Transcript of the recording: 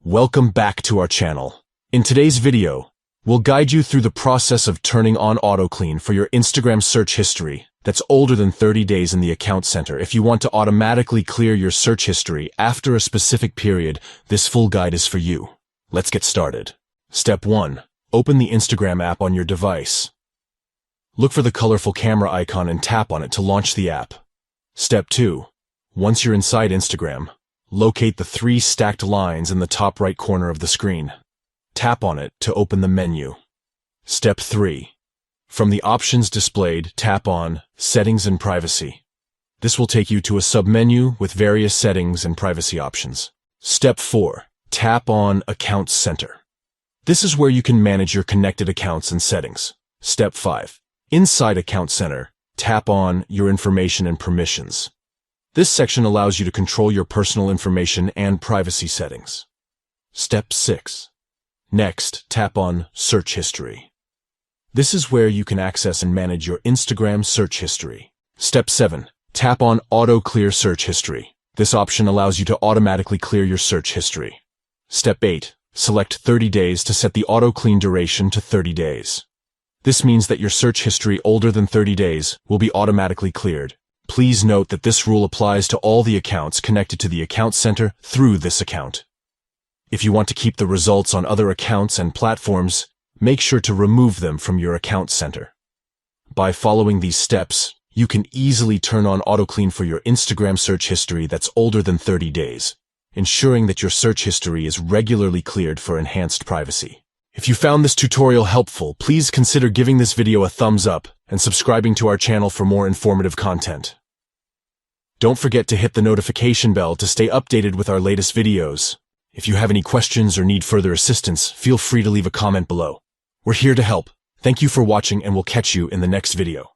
Welcome back to our channel. In today's video, we'll guide you through the process of turning on Autoclean for your Instagram search history that's older than 30 days in the account center. If you want to automatically clear your search history after a specific period, this full guide is for you. Let's get started. Step 1. Open the Instagram app on your device. Look for the colorful camera icon and tap on it to launch the app. Step 2. Once you're inside Instagram, locate the 3 stacked lines in the top right corner of the screen. Tap on it to open the menu. Step 3. From the options displayed, tap on Settings and Privacy. This will take you to a submenu with various settings and privacy options. Step 4. Tap on Account Center. This is where you can manage your connected accounts and settings. Step 5. Inside Account Center, tap on Your Information and Permissions. This section allows you to control your personal information and privacy settings. Step 6. Next, tap on Search History. This is where you can access and manage your Instagram search history. Step 7. Tap on Autoclear Search History. This option allows you to automatically clear your search history. Step 8. Select 30 days to set the Autoclean duration to 30 days. This means that your search history older than 30 days will be automatically cleared. Please note that this rule applies to all the accounts connected to the account center through this account. If you want to keep the results on other accounts and platforms, make sure to remove them from your account center. By following these steps, you can easily turn on Autoclean for your Instagram search history that's older than 30 days, ensuring that your search history is regularly cleared for enhanced privacy. If you found this tutorial helpful, please consider giving this video a thumbs up and subscribing to our channel for more informative content. Don't forget to hit the notification bell to stay updated with our latest videos. If you have any questions or need further assistance, feel free to leave a comment below. We're here to help. Thank you for watching, and we'll catch you in the next video.